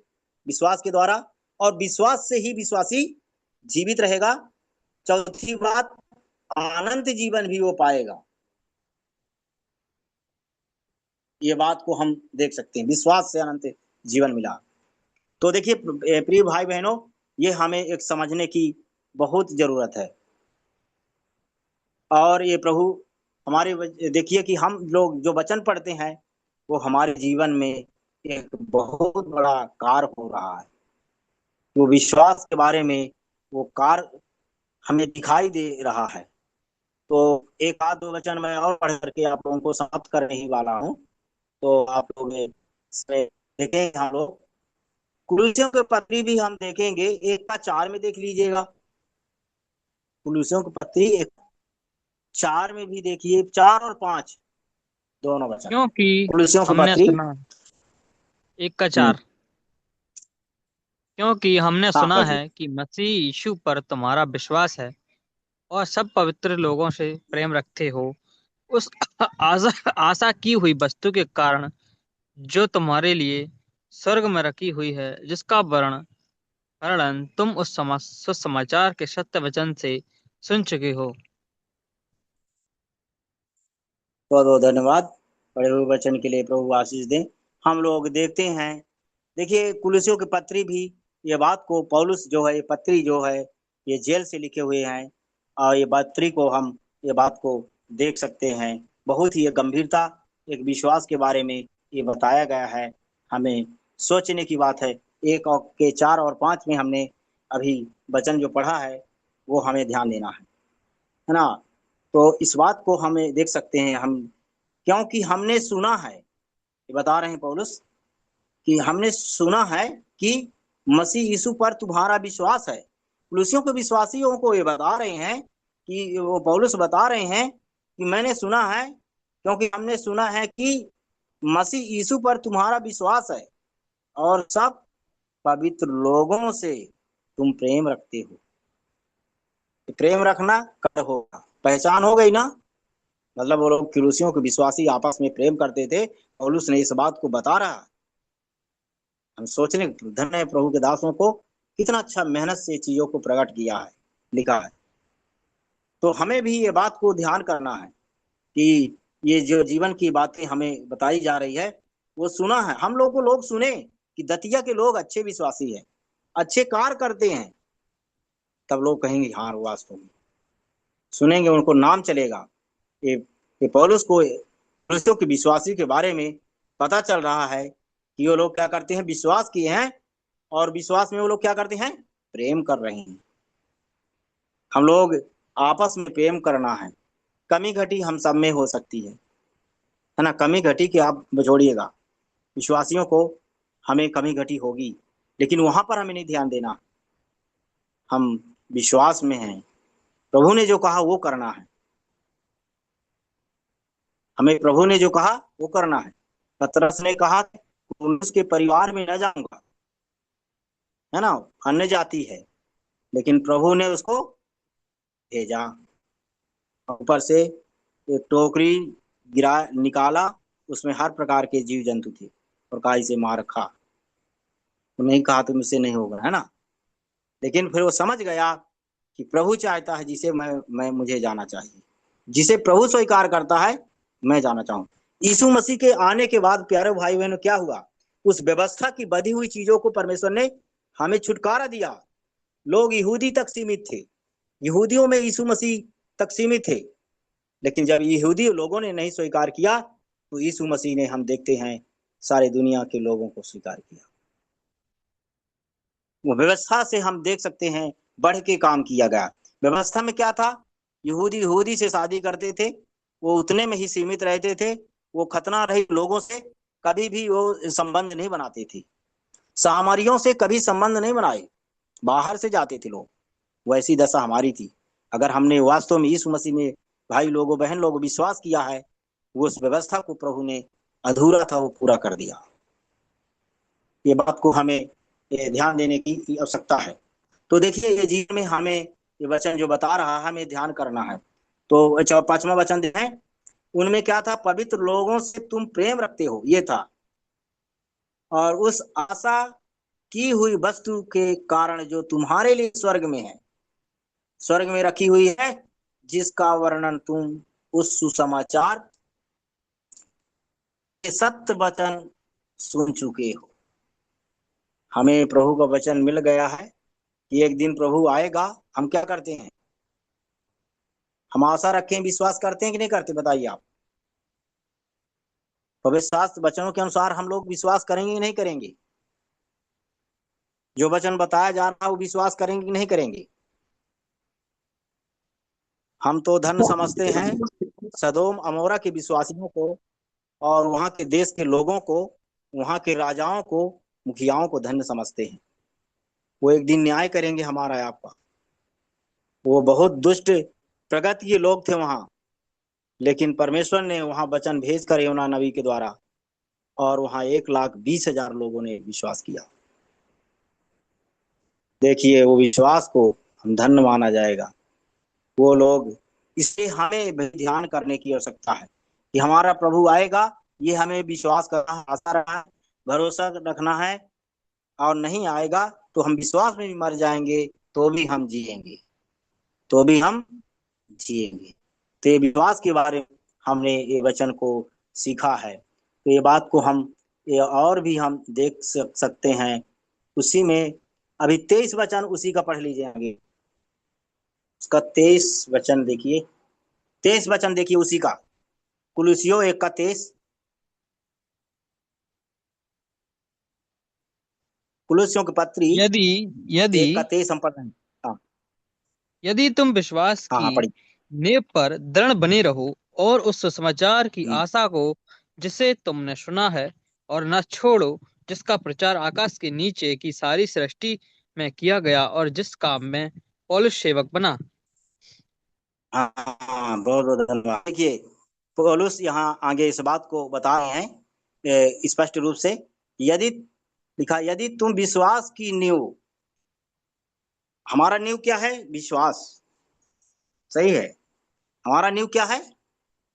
विश्वास के द्वारा, और विश्वास से ही विश्वासी जीवित रहेगा। चौथी बात, अनंत जीवन भी वो पाएगा। ये बात को हम देख सकते हैं, विश्वास से अनंत जीवन मिला। तो देखिए प्रिय भाई बहनों, ये हमें एक समझने की बहुत जरूरत है। और ये प्रभु हमारे देखिए कि हम लोग जो वचन पढ़ते हैं वो हमारे जीवन में एक बहुत बड़ा कार्य हो रहा है। वो विश्वास के बारे में वो कार्य हमें दिखाई दे रहा है। तो 1 आध 2 वचन मैं और पढ़ करके आप लोगों को समाप्त करने ही वाला हूँ। तो आप लोग इसमें देखेंगे, हम लोग कुलूसियों के पत्री भी हम देखेंगे। 1 का 4 में देख लीजिएगा, कुलूसियों की पत्री 1:4 में भी देखिए, 4 और 5 दोनों वचन। क्योंकि कुलूसियों की हमने पत्री सुना 1 का 4, क्योंकि हमने हाँ सुना पढ़िए। है कि मसीह यीशु पर तुम्हारा विश्वास है और सब पवित्र लोगों से प्रेम रखते हो, उस आशा की हुई वस्तु के कारण जो तुम्हारे लिए स्वर्ग में रखी हुई है, जिसका वर्णन तुम उस सुसमाचार के सत्य वचन से सुन चुके हो। बहुत बहुत धन्यवाद पढ़े हुए वचन के लिए, प्रभु आशीष दें। हम लोग देखते हैं, देखिए कुलुसियों की पत्री भी ये बात को, पौलुस जो है, ये पत्री जो है ये जेल से लिखे हुए हैं, और ये पत्री को हम ये बात को देख सकते हैं। बहुत ही गंभीरता, एक विश्वास के बारे में ये बताया गया है। हमें सोचने की बात है। 1 के 4 और 5 में हमने अभी वचन जो पढ़ा है वो हमें ध्यान देना है ना? तो इस बात को हमें देख सकते हैं हम, क्योंकि हमने सुना है, ये बता रहे हैं पौलुस कि हमने सुना है कि मसीह यीशु पर तुम्हारा विश्वास है। कुलुसियों के विश्वासियों को ये बता रहे हैं कि वो पौलुस बता रहे हैं कि मैंने सुना है, क्योंकि हमने सुना है कि मसीह यीशु पर तुम्हारा विश्वास है और सब पवित्र लोगों से तुम प्रेम रखते हो। प्रेम रखना कब होगा? पहचान हो गई ना? मतलब वो लोग कुलुसियों के विश्वासी आपस में प्रेम करते थे, पौलुस ने इस बात को बता रहा है। हम सोचने धन्य है प्रभु के दासों को, कितना अच्छा मेहनत से चीजों को प्रकट किया है, लिखा है। तो हमें भी ये बात को ध्यान करना है कि ये जो जीवन की बातें हमें बताई जा रही है वो सुना है। हम लोग को लोग सुने कि दतिया के लोग अच्छे विश्वासी है, अच्छे कार्य करते हैं, तब लोग कहेंगे हाँ वास्तव में सुनेंगे, उनको नाम चलेगा। ये पौलुस को कुलुसियों के विश्वासी के बारे में पता चल रहा है कि वो लोग क्या करते हैं, विश्वास किए हैं, और विश्वास में वो लोग क्या करते हैं, प्रेम कर रहे हैं। हम लोग आपस में प्रेम करना है। कमी घटी हम सब में हो सकती है ना? कमी घटी के आप छोड़िएगा, विश्वासियों को हमें कमी घटी होगी, लेकिन वहां पर हमें नहीं ध्यान देना। हम विश्वास में हैं, प्रभु ने जो कहा वो करना है। हमें प्रभु ने जो कहा वो करना है। पतरस ने कहा पौलुस के परिवार में न जाऊंगा, है ना? अन्य जाति है, लेकिन प्रभु ने उसको भेजा। ऊपर से एक टोकरी गिरा निकाला, उसमें हर प्रकार के जीव जंतु थे और कहा इसे मार खा। तो नहीं कहा तो मुझसे नहीं होगा, है ना। लेकिन फिर वो समझ गया कि प्रभु चाहता है जिसे मैं मुझे जाना चाहिए, जिसे प्रभु स्वीकार करता है मैं जाना चाहूँ। यीशु मसीह के आने के बाद प्यारे भाई बहनों क्या हुआ, उस व्यवस्था की बधी हुई चीजों को परमेश्वर ने हमें छुटकारा दिया। लोग यहूदी तक सीमित थे, यहूदियों में यीशु मसीह तक सीमित थे, लेकिन जब यहूदी लोगों ने नहीं स्वीकार किया तो यीशु मसीह ने, हम देखते हैं, सारे दुनिया के लोगों को स्वीकार किया। वो व्यवस्था से हम देख सकते हैं बढ़ के काम किया गया। व्यवस्था में क्या था, यहूदी यहूदी से शादी करते थे, वो उतने में ही सीमित रहते थे, वो खतना रहित लोगों से कभी भी वो संबंध नहीं बनाते थे, सामरियों से कभी संबंध नहीं बनाए, बाहर से जाते थे लोग। वैसी दशा हमारी थी। अगर हमने वास्तव में यीशु मसीह में भाई लोगों बहन लोगों विश्वास किया है, वो उस व्यवस्था को प्रभु ने अधूरा था वो पूरा कर दिया। ये बात को हमें ध्यान देने की आवश्यकता है। तो देखिए ये जीवन में हमें ये वचन जो बता रहा है हमें ध्यान करना है। तो 5वां वचन है, उनमें क्या था, पवित्र लोगों से तुम प्रेम रखते हो, ये था, और उस आशा की हुई वस्तु के कारण जो तुम्हारे लिए स्वर्ग में है, स्वर्ग में रखी हुई है, जिसका वर्णन तुम उस सुसमाचार के सत्य वचन सुन चुके हो। हमें प्रभु का वचन मिल गया है कि एक दिन प्रभु आएगा। हम क्या करते हैं, हम आशा रखें, विश्वास करते हैं कि नहीं करते, बताइए आप। पवित्र शास्त्र वचनों के अनुसार हम लोग विश्वास करेंगे कि नहीं करेंगे, जो वचन बताया जा रहा है वो विश्वास करेंगे कि नहीं करेंगे। हम तो धन्य समझते हैं सदोम अमोरा के विश्वासियों को और वहां के देश के लोगों को, वहां के राजाओं को, मुखियाओं को धन्य समझते हैं। वो एक दिन न्याय करेंगे हमारा आपका। वो बहुत दुष्ट प्रगति लोग थे वहां, लेकिन परमेश्वर ने वहां वचन भेज कर योना नबी के द्वारा, और वहां 1,20,000 लोगों ने विश्वास किया। देखिए वो विश्वास को हम धन्य माना जाएगा वो लोग। इसलिए हमें ध्यान करने की आवश्यकता है कि हमारा प्रभु आएगा, ये हमें विश्वास करना है, आशा रखना है, भरोसा रखना है। और नहीं आएगा तो हम विश्वास में भी मर जाएंगे, तो भी हम जिएंगे, तो भी हम जिएंगे। तो ये विश्वास के बारे में हमने ये वचन को सीखा है। तो ये बात को हम ये और भी हम देख सकते हैं। उसी में अभी 23 वचन उसी का पढ़ लीजिए आगे, उसका 23 वचन देखिए, 23 वचन देखिए उसी का, कुलुसियों 1 का 23, कुलुसियों की पत्री यदि यदि 1 का 23 हम पढ़ रहे हैं। हाँ यदि तुम विश्वास हाँ की पढ़िए। नींव पर दृढ़ बने रहो और उस सुसमाचार की हम्म, आशा को जिसे तुमने सुना है और न छोड़ो, जिसका प्रचार आकाश के नीचे की सारी सृष्टि में किया गया और जिस काम में पौलुस सेवक बना। हाँ बहुत बहुत धन्यवाद। देखिए पौलुस यहाँ आगे इस बात को बता रहे हैं स्पष्ट रूप से, यदि लिखा, यदि तुम विश्वास की नींव, हमारा नींव क्या है, विश्वास, सही है, हमारा नींव क्या है,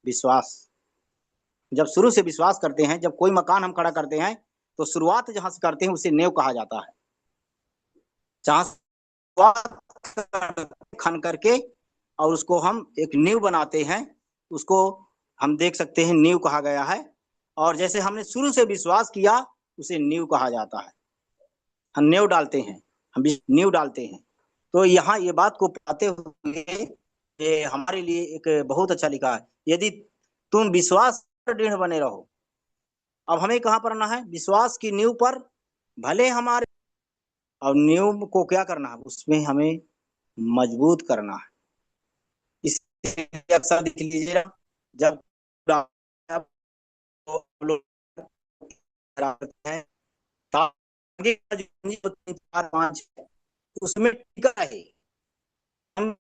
विश्वास। जब शुरू से विश्वास करते हैं, जब कोई मकान हम खड़ा करते हैं तो शुरुआत जहां से करते हैं उसे नींव कहा जाता है। जहां खन करके और उसको हम एक नींव बनाते हैं, उसको हम देख सकते हैं नींव कहा गया है। और जैसे हमने शुरू से विश्वास किया उसे नींव कहा जाता है। हम नींव डालते हैं, हम नींव डालते हैं। तो यहाँ ये बात को पाते हुए ये हमारे लिए एक बहुत अच्छा लिखा है, यदि तुम विश्वास पर दृढ़ बने रहो। अब हमें कहाँ पर रहना है, विश्वास की नींव पर, भले हमारे, और नींव को क्या करना है, उसमें हमें मजबूत करना है। इसे अक्सर देख लीजिए, जब हैं आगे का जो 4-5 उसमें टिका है। हम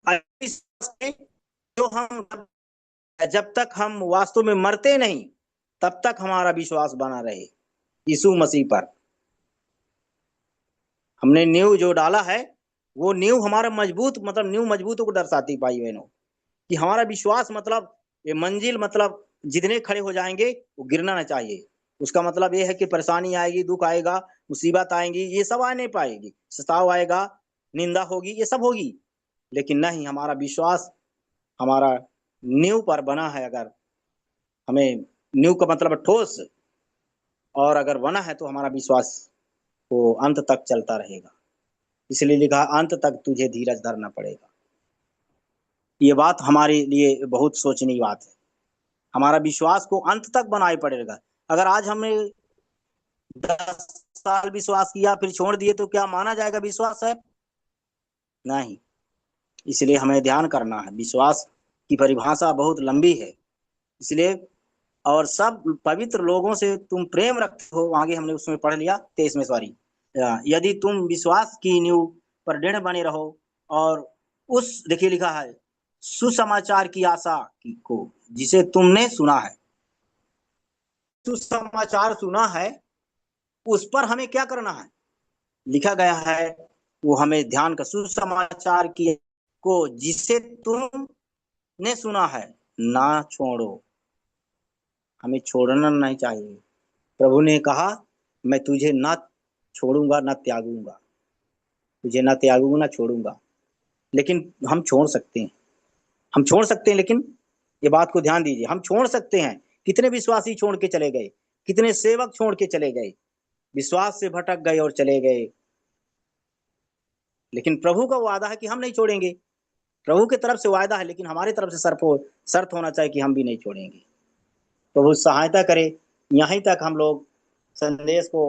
जो हम जब तक हम वास्तव में मरते नहीं तब तक हमारा विश्वास बना रहे यीशु मसीह पर। हमने नींव जो डाला है वो नींव हमारा मजबूत, मतलब नींव मजबूत को दर्शाती भाई बहनों, कि हमारा विश्वास मतलब ये मंजिल, मतलब जितने खड़े हो जाएंगे वो गिरना ना चाहिए। उसका मतलब ये है कि परेशानी आएगी, दुख आएगा, मुसीबत आएंगी, ये सब आ नहीं पाएगी, सताव आएगा, निंदा होगी, ये सब होगी, लेकिन नहीं, हमारा विश्वास हमारा नींव पर बना है। अगर हमें नींव का मतलब ठोस, और अगर बना है तो हमारा विश्वास वो अंत तक चलता रहेगा। इसलिए लिखा अंत तक तुझे धीरज धरना पड़ेगा। ये बात हमारे लिए बहुत सोचने बात है। हमारा विश्वास को अंत तक बनाए पड़ेगा। अगर आज हमने 10 साल विश्वास किया फिर छोड़ दिए तो क्या माना जाएगा विश्वास है? नहीं। इसलिए हमें ध्यान करना है, विश्वास की परिभाषा बहुत लंबी है। इसलिए और सब पवित्र लोगों से तुम प्रेम रखते हो, आगे हमने उसमें पढ़ लिया 23 में, सॉरी, यदि तुम विश्वास की नींव पर दृढ़ बने रहो और उस, देखिए लिखा है, सुसमाचार की आशा को जिसे तुमने सुना है, सुसमाचार सुना है, उस पर हमें क्या करना है? लिखा गया है वो हमें ध्यान का, सुसमाचार की को जिसे तुमने सुना है ना छोड़ो। हमें छोड़ना नहीं चाहिए। प्रभु ने कहा मैं तुझे ना छोड़ूंगा ना त्यागूंगा, तुझे ना त्यागूंगा ना छोड़ूंगा। लेकिन हम छोड़ सकते हैं, हम छोड़ सकते हैं, लेकिन ये बात को ध्यान दीजिए, हम छोड़ सकते हैं। कितने विश्वासी छोड़ के चले गए, कितने सेवक छोड़ के चले गए, विश्वास से भटक गए और चले गए। लेकिन प्रभु का वादा है कि हम नहीं छोड़ेंगे। प्रभु की तरफ से वादा है, लेकिन हमारी तरफ से शर्त होना चाहिए कि हम भी नहीं छोड़ेंगे। प्रभु सहायता करे। यहीं तक हम लोग संदेश को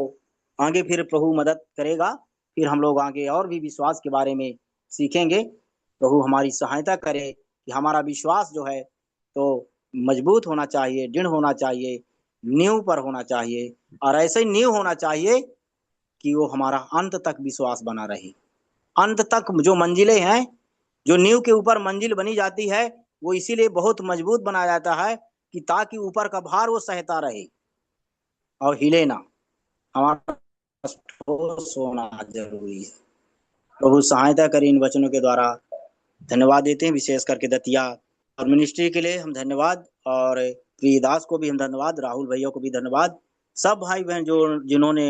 आगे फिर प्रभु मदद करेगा, फिर हम लोग आगे और भी विश्वास के बारे में सीखेंगे। प्रभु हमारी सहायता करे कि हमारा विश्वास जो है तो मजबूत होना चाहिए, दृढ़ होना चाहिए, नींव पर होना चाहिए, और ऐसे ही नींव होना चाहिए कि वो हमारा अंत तक विश्वास बना रहे। अंत तक जो मंजिलें हैं, जो नींव के ऊपर मंजिल बनी जाती है, वो इसीलिए बहुत मजबूत बनाया जाता है कि ताकि ऊपर का भार वो सहता रहे और हिले ना। हमारा ठोस होना जरूरी है। प्रभु सहायता करें इन वचनों के द्वारा। धन्यवाद देते हैं विशेष करके दतिया और मिनिस्ट्री के लिए हम धन्यवाद, और प्रियदास को भी हम धन्यवाद, राहुल भैया को भी धन्यवाद, सब भाई बहन जो जिन्होंने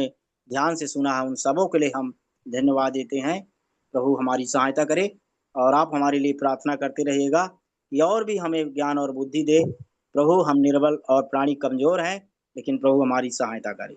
ध्यान से सुना है उन सबों के लिए हम धन्यवाद देते हैं। प्रभु हमारी सहायता करे और आप हमारे लिए प्रार्थना करते रहिएगा कि और भी हमें ज्ञान और बुद्धि दे। प्रभु हम निर्बल और प्राणी कमजोर हैं, लेकिन प्रभु हमारी सहायता करे।